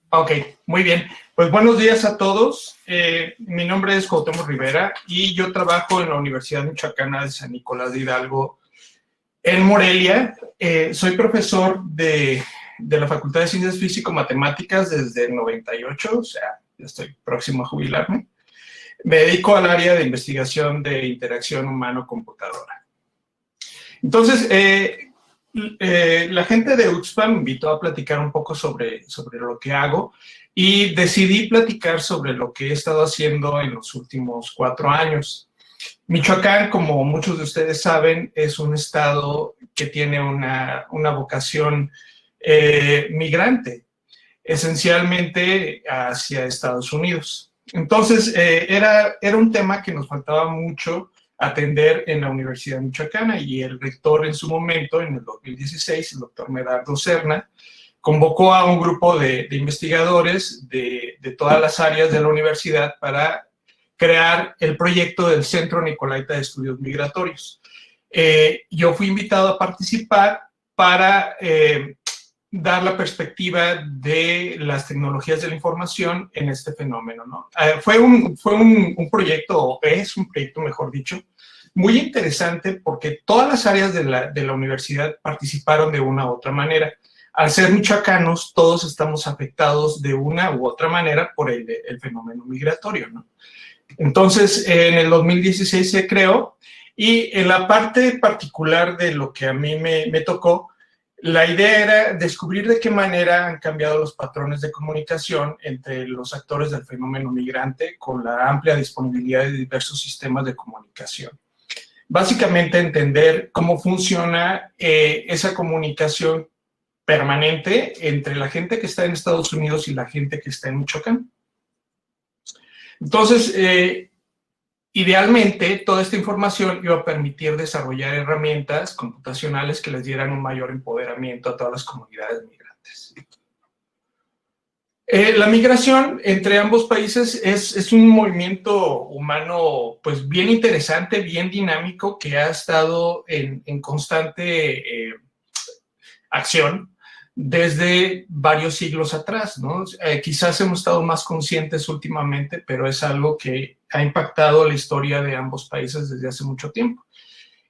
Ok, muy bien. Pues buenos días a todos. Mi nombre es Cuauhtémoc Rivera y yo trabajo en la Universidad Michoacana de San Nicolás de Hidalgo en Morelia. Soy profesor de la Facultad de Ciencias Físico-Matemáticas desde el 98, o sea, ya estoy próximo a jubilarme. Me dedico al área de investigación de interacción humano-computadora. Entonces, la gente de UXPA me invitó a platicar un poco sobre lo que hago y decidí platicar sobre lo que he estado haciendo en los últimos 4 años. Michoacán, como muchos de ustedes saben, es un estado que tiene una vocación migrante, esencialmente hacia Estados Unidos. Entonces, era un tema que nos faltaba mucho atender en la Universidad Michoacana, y el rector en su momento, en el 2016, el doctor Medardo Serna, convocó a un grupo de investigadores de todas las áreas de la universidad para crear el proyecto del Centro Nicolaita de Estudios Migratorios. Yo fui invitado a participar para dar la perspectiva de las tecnologías de la información en este fenómeno, ¿no? Fue un proyecto, es un proyecto, mejor dicho, muy interesante porque todas las áreas de la universidad participaron de una u otra manera. Al ser michoacanos, todos estamos afectados de una u otra manera por el fenómeno migratorio, ¿no? Entonces, en el 2016 se creó, y en la parte particular de lo que a mí me tocó, la idea era descubrir de qué manera han cambiado los patrones de comunicación entre los actores del fenómeno migrante con la amplia disponibilidad de diversos sistemas de comunicación. Básicamente entender cómo funciona esa comunicación permanente entre la gente que está en Estados Unidos y la gente que está en Michoacán. Entonces, idealmente, toda esta información iba a permitir desarrollar herramientas computacionales que les dieran un mayor empoderamiento a todas las comunidades migrantes. La migración entre ambos países es un movimiento humano pues bien interesante, bien dinámico, que ha estado en constante acción desde varios siglos atrás, ¿no? Quizás hemos estado más conscientes últimamente, pero es algo que ha impactado la historia de ambos países desde hace mucho tiempo.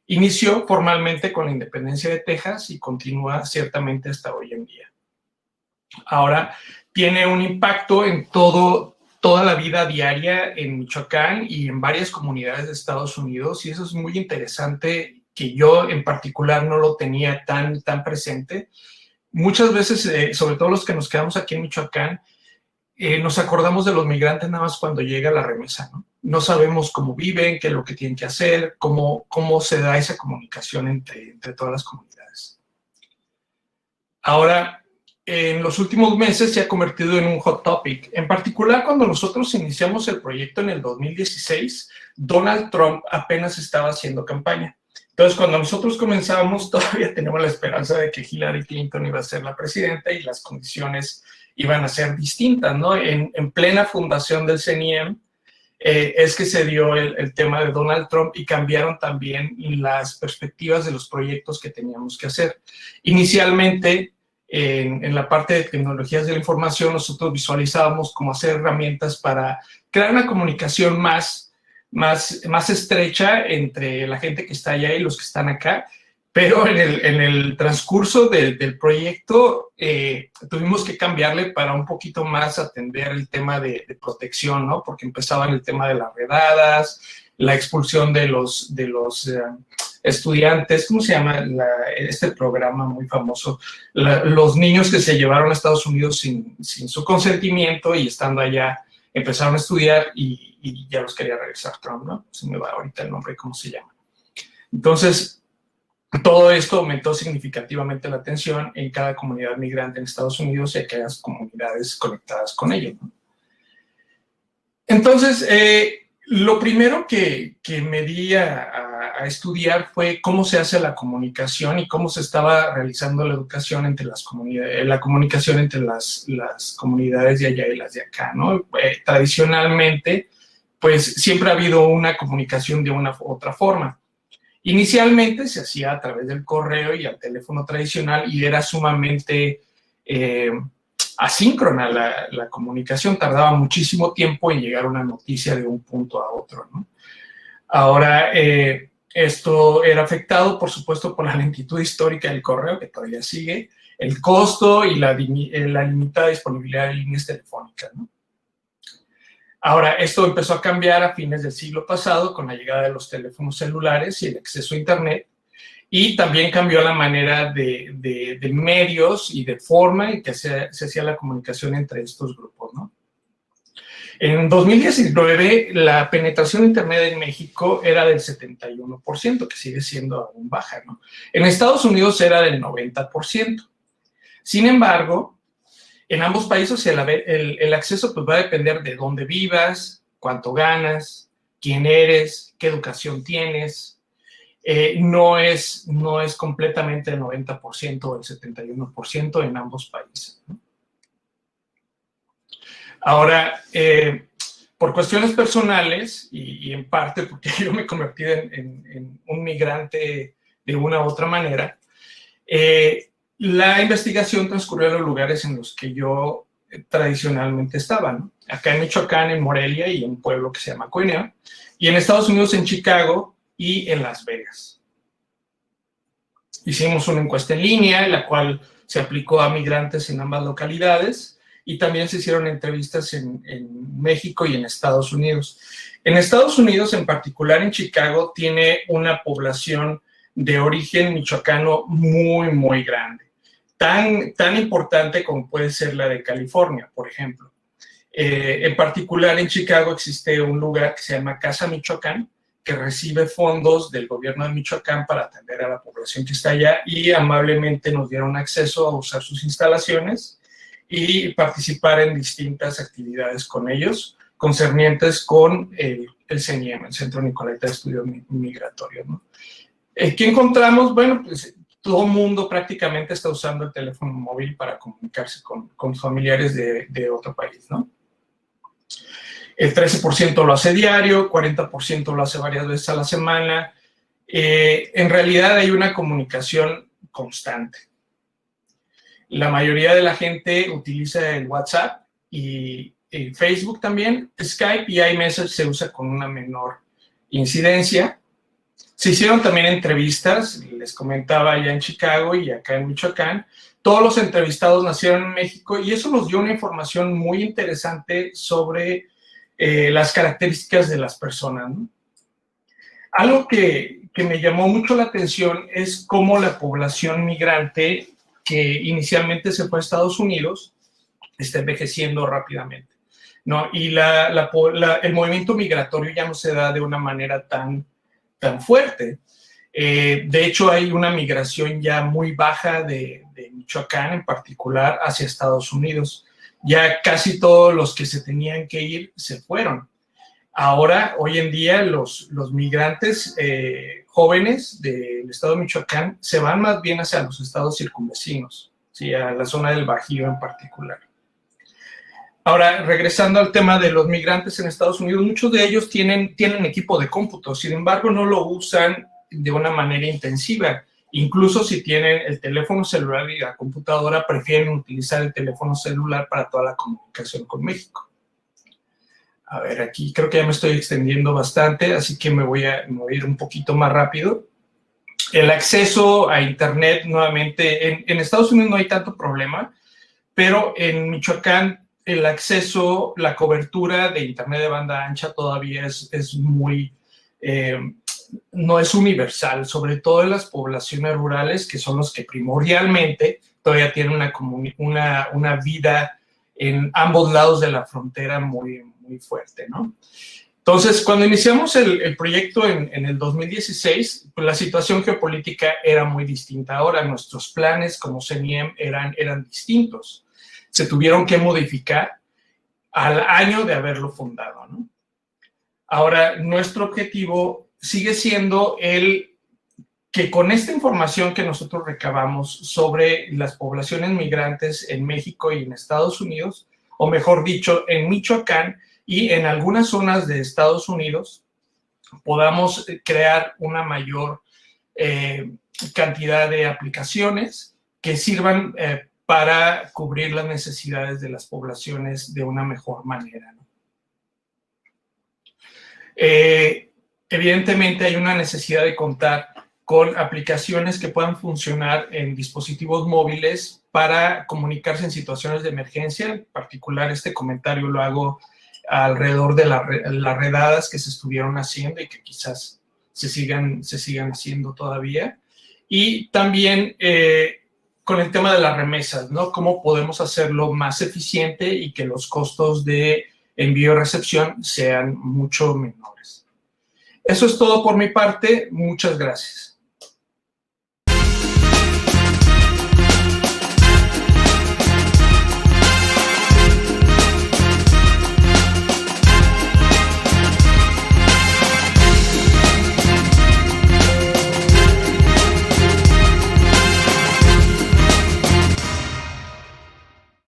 Inició formalmente con la independencia de Texas y continúa ciertamente hasta hoy en día. Ahora tiene un impacto en toda la vida diaria en Michoacán y en varias comunidades de Estados Unidos, y eso es muy interesante, que yo en particular no lo tenía tan presente. Muchas veces, sobre todo los que nos quedamos aquí en Michoacán, nos acordamos de los migrantes nada más cuando llega la remesa, ¿no? No sabemos cómo viven, qué es lo que tienen que hacer, cómo se da esa comunicación entre todas las comunidades. Ahora, en los últimos meses se ha convertido en un hot topic. En particular, cuando nosotros iniciamos el proyecto en el 2016, Donald Trump apenas estaba haciendo campaña. Entonces, cuando nosotros comenzábamos, todavía teníamos la esperanza de que Hillary Clinton iba a ser la presidenta y las condiciones iban a ser distintas, ¿no? En plena fundación del CENIEM es que se dio el tema de Donald Trump, y cambiaron también las perspectivas de los proyectos que teníamos que hacer. Inicialmente, en la parte de tecnologías de la información, nosotros visualizábamos cómo hacer herramientas para crear una comunicación más estrecha entre la gente que está allá y los que están acá, pero en el transcurso del proyecto tuvimos que cambiarle para un poquito más atender el tema de protección, ¿no? Porque empezaban el tema de las redadas, la expulsión de los estudiantes, ¿cómo se llama este programa muy famoso? Los niños que se llevaron a Estados Unidos sin su consentimiento, y estando allá empezaron a estudiar y ya los quería regresar Trump, ¿no? Se me va ahorita el nombre, ¿cómo se llama? Entonces, todo esto aumentó significativamente la tensión en cada comunidad migrante en Estados Unidos y aquellas comunidades conectadas con ello, ¿no? Entonces, lo primero que me di a estudiar fue cómo se hace la comunicación y cómo se estaba realizando la educación entre las comunidades, la comunicación entre las comunidades de allá y las de acá, ¿no? Tradicionalmente, pues siempre ha habido una comunicación de una u otra forma. Inicialmente se hacía a través del correo y al teléfono tradicional, y era sumamente asíncrona la comunicación, tardaba muchísimo tiempo en llegar una noticia de un punto a otro, ¿no? Ahora, esto era afectado, por supuesto, por la lentitud histórica del correo, que todavía sigue, el costo y la limitada disponibilidad de líneas telefónicas, ¿no? Ahora, esto empezó a cambiar a fines del siglo pasado con la llegada de los teléfonos celulares y el acceso a Internet, y también cambió la manera de medios y de forma en que se hacía la comunicación entre estos grupos, ¿no? En 2019, la penetración de Internet en México era del 71%, que sigue siendo aún baja, ¿no? En Estados Unidos era del 90%. Sin embargo, en ambos países el acceso pues, va a depender de dónde vivas, cuánto ganas, quién eres, qué educación tienes. No es completamente el 90% o el 71% en ambos países, ¿no? Ahora, por cuestiones personales y en parte porque yo me convertí en un migrante de una u otra manera, la investigación transcurrió en los lugares en los que yo tradicionalmente estaba, ¿no? Acá en Michoacán, en Morelia y en un pueblo que se llama Cuenea, y en Estados Unidos en Chicago y en Las Vegas. Hicimos una encuesta en línea, en la cual se aplicó a migrantes en ambas localidades, y también se hicieron entrevistas en México y en Estados Unidos. En Estados Unidos, en particular en Chicago, tiene una población de origen michoacano muy, muy grande. Tan importante como puede ser la de California, por ejemplo. En particular en Chicago existe un lugar que se llama Casa Michoacán, que recibe fondos del gobierno de Michoacán para atender a la población que está allá, y amablemente nos dieron acceso a usar sus instalaciones y participar en distintas actividades con ellos, concernientes con el CENIEM, el Centro Nicolaita de Estudios Migratorios, ¿no? ¿Qué encontramos? Bueno, pues todo el mundo prácticamente está usando el teléfono móvil para comunicarse con familiares de otro país, ¿no? El 13% lo hace diario, 40% lo hace varias veces a la semana. En realidad hay una comunicación constante. La mayoría de la gente utiliza el WhatsApp y el Facebook también. Skype y iMessage se usa con una menor incidencia. Se hicieron también entrevistas, les comentaba, allá en Chicago y acá en Michoacán. Todos los entrevistados nacieron en México, y eso nos dio una información muy interesante sobre las características de las personas, ¿no? Algo que me llamó mucho la atención es cómo la población migrante que inicialmente se fue a Estados Unidos está envejeciendo rápidamente, ¿no? Y el movimiento migratorio ya no se da de una manera tan fuerte. De hecho, hay una migración ya muy baja de Michoacán en particular hacia Estados Unidos. Ya casi todos los que se tenían que ir se fueron. Ahora, hoy en día, los migrantes jóvenes del estado de Michoacán se van más bien hacia los estados circunvecinos, ¿sí? A la zona del Bajío en particular. Ahora, regresando al tema de los migrantes en Estados Unidos, muchos de ellos tienen equipo de cómputo, sin embargo, no lo usan de una manera intensiva. Incluso si tienen el teléfono celular y la computadora, prefieren utilizar el teléfono celular para toda la comunicación con México. A ver, aquí creo que ya me estoy extendiendo bastante, así que me voy a ir un poquito más rápido. El acceso a Internet, nuevamente, en Estados Unidos no hay tanto problema, pero en Michoacán el acceso, la cobertura de Internet de banda ancha todavía es muy... no es universal, sobre todo en las poblaciones rurales, que son los que primordialmente todavía tienen una vida en ambos lados de la frontera muy fuerte, ¿no? Entonces, cuando iniciamos el proyecto en el 2016, pues la situación geopolítica era muy distinta. Ahora nuestros planes como CENIEM eran distintos. Se tuvieron que modificar al año de haberlo fundado, ¿no? Ahora, nuestro objetivo sigue siendo el que con esta información que nosotros recabamos sobre las poblaciones migrantes en México y en Estados Unidos, o mejor dicho, en Michoacán y en algunas zonas de Estados Unidos, podamos crear una mayor cantidad de aplicaciones que sirvan para cubrir las necesidades de las poblaciones de una mejor manera, ¿no? Evidentemente hay una necesidad de contar con aplicaciones que puedan funcionar en dispositivos móviles para comunicarse en situaciones de emergencia. En particular, este comentario lo hago alrededor de las redadas que se estuvieron haciendo y que quizás se sigan haciendo todavía. Y también con el tema de las remesas, ¿no? Cómo podemos hacerlo más eficiente y que los costos de envío y recepción sean mucho menores. Eso es todo por mi parte. Muchas gracias.